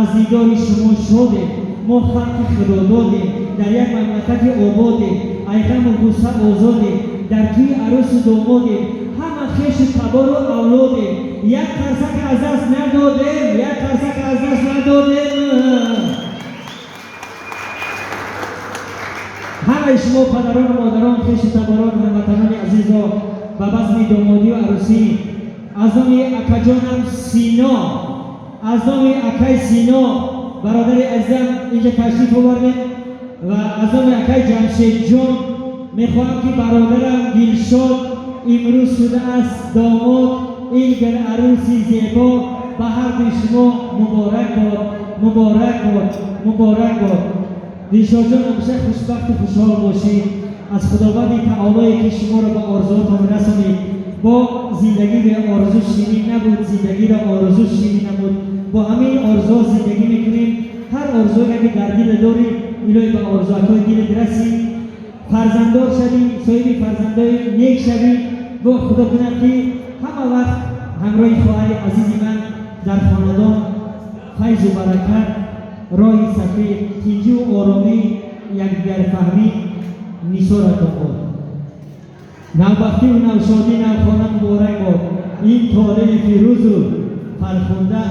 از دیدار شما شادیم. ما خلق خدا دادیم، در یک مملکت آبادیم، ای غم و غصه آزادیم، در توی عروس و دامادیم، همه خویش تبار و اولادیم، یک قرصک از دست ندادیم، یک قرصک از دست ندادیم. همه شما پدران و مادران، خویش تباران، هموطنان عزیز را به بزم دامادی و عروسی از نام اکا جانم سینا، از نام اکای سینا برادر عزیزم اینجا تشریف آوردیم و از نام اکای جمشید جان میخواهم که برادرم دلشاد امروز شده است داماد این گل عروسی زیبا. به هر دو شما مبارک باد، مبارک باد، مبارک باد. دلشاد جان همیشه خوشبخت و خوشحال باشید. از خداوند تعالی که شما را به آرزوهاتان رسانید. با زندگی به آرزو شیرین نبود، زندگی را آرزو شیرین نبود. با همین آرزوها زندگی میکنیم. هر آرزویی که در دل داریم الهی به آرزوهای دل برسیم، فرزنددار شویم، صاحب فرزندای نیک شویم. با خدا کنم که همه وقت همراه خواهر عزیز من در خاندان فیض و برکت، راه سفید، تیجی و آرامی، یکدیگر فهمی نیسارتان باد. نوبختی و نوشادی نوخانه مبارک باد. این طالع فیروز و فرخنده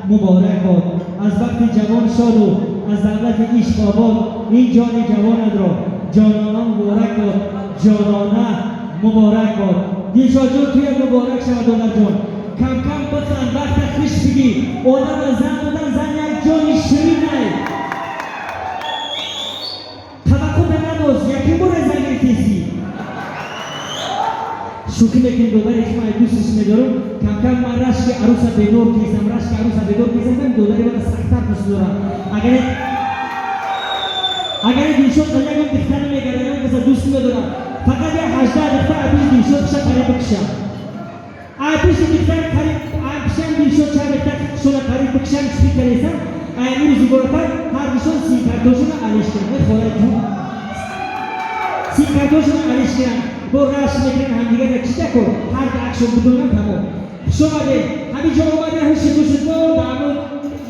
مبارک باد. از وقت جوان شاد و از دولت عشق آباد این جان جوانت را جانانه مبارک باد، جانانه مبارک باد. دلشاد جان توی مبارک شود دولت جان. کم کم بخند وقت خوش بگی آدم زن بودن زن یک جان شیرین نی توقع نداشت یکی بره زنگی تیزی شوخی میکنم دوداری که من دوستش میدارم. کم کم من رشک عروس بیدور کیسم، رشک عروس بیدور کیسم دوداری من سختر دوست دارم. اگر دلشاد قلیگم دختر میگردم کسا دوست میدارم. فقط یک 18 دختر ابیش دلشاد شد قریب بکشم. ابیش دختر قریب ابشم دلشاد چه دختر شده قریب بکشم چی کلیسم. امیر زبورتر هر دشون سی کارتوشون علیش کرد. خواهد جون سی کارتوشون علیش کرد. با رشک میکنم هم دیگر چی کن هر اکشن بدونم تمام شما ده همین جا اومده هشت دوشت بود همون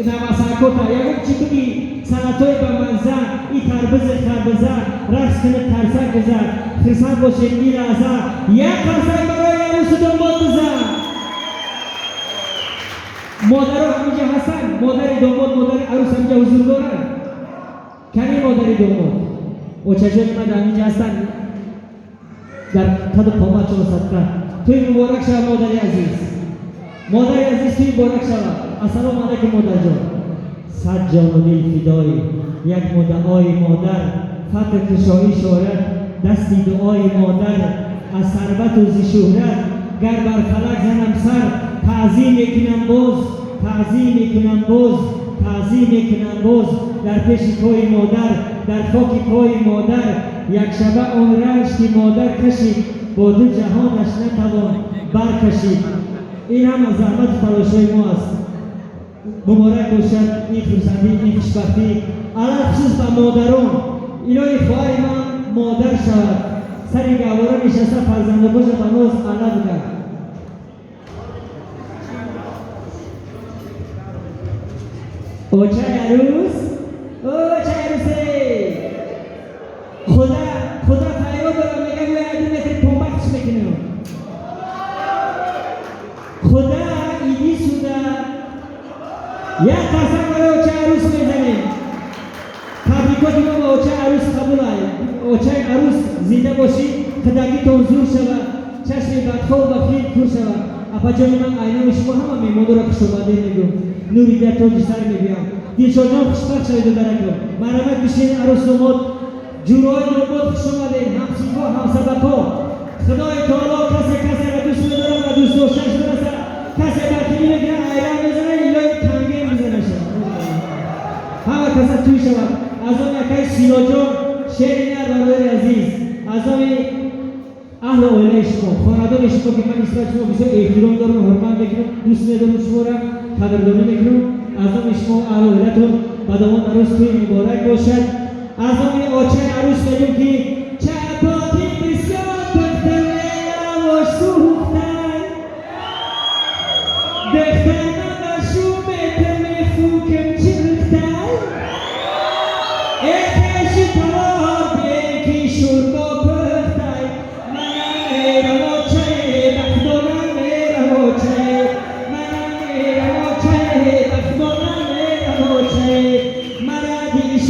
نماساکوتا یکم چی کنی سلطای با منزن ای تربزه رقص کنه ترسک بزن خرسان باشه این ازا یک ترسک برای عروس داماد بزن. مادر همینجا هستن، مادر داماد مادر عروس همینجا حضور دارن. کنی مادر داماد و چجوری من همینجا هستن در کد پامات شما صدقه توی مبارک شما مادر عزیز، مادر عزیز توی مبارک شما. السلام علیکم مادر جان. صد جان و دل فدای یک مدعای مادر، فتح کشایی شهرت دستی دعای مادر. از ثروت و ز شهرت گر بر فلک زنم سر تعظیم کنم باز، تعظیم کنم باز، تعظیم کنم باز در پیش پای مادر، در خاک پای مادر. یک شبه آن رنج که مادر کشید با دو جهانش نتوان برکشید. این هم از زحمت تلاشای ما است. مبارک باشد این خرسندی، این خوشبختی علاوه خصوص به مادران. الهی خواهر من مادر شود، سر گواره نشسته فرزنده باشه به ناز علا بگرد. اوچه عروس، اوچه عروسه خدا پیام دارم میگم یه عدی مثل پومبکش میکنم. خدا ایدی شده یک قسم برای اوچه عروس میزنیم. تبریکات ما با اوچه عروس قبول آید. اوچه عروس زنده باشید، خداگی تنظور شود، چشم بدخواه و بخیر کور شود. اپا جان من آینه و شما همه میمانو را کشوباده میگم نوری در تو جسر میبیم. دلشاد جان خوشبخت شوید و درکم. مرحمت بشین عروس داماد جورای داماد خوش آمده، همسیفا همسبکا. خدای تعالی کسی را دوست ندارم و دوست داشتنش برسه. کسی برکنی میگیره ایران میزنه الهی تنگه میزنه شد. همه کسی توی شود. از آن یکی سینا جان شعر نه برادر عزیز، از آن اهل اوله شما خاندان شما که من نسبت شما بسیار احترام دارم و حرمت میکنم، دوست ندارم شما را قدردانی میکنم. از آن شما اهل اولهتون و داماد عروس توی مبارک باشد. از آن آچه عروس میگم که چپاتی بسیار دختر و سوختن دختر نمشو میتر میفوکم چرخ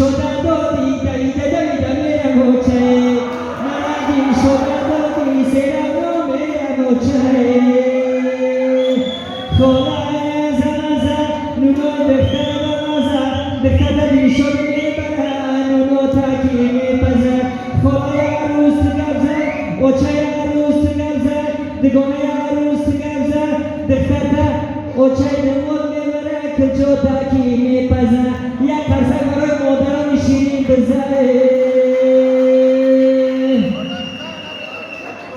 شده دادی دایی میرم و چه نردی شده دادی سرم رو میرم و چه خدای زنزه نونو دفتر بمزه دفتر دادی شد میبرن نونو تاکی میپزه خدای عروس گبزه و چه عروس گبزه دگونه عروس گبزه دفتر و چه نمون میبره کلچو تاکی میپزه یک ترسک برای مادران شیرین بزه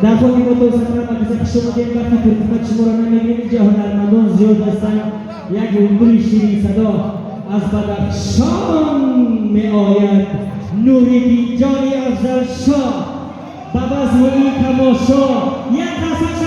در خودی با تو سفرم اگه شما دیم وقتی پرتمت شما را نمیگیم اینجا هنرمندان زیاد هستن یک اردوی شیرین صدا از بدخشان می آید نوریدین جانی افضل شاه به بزم این تماشا یک قصد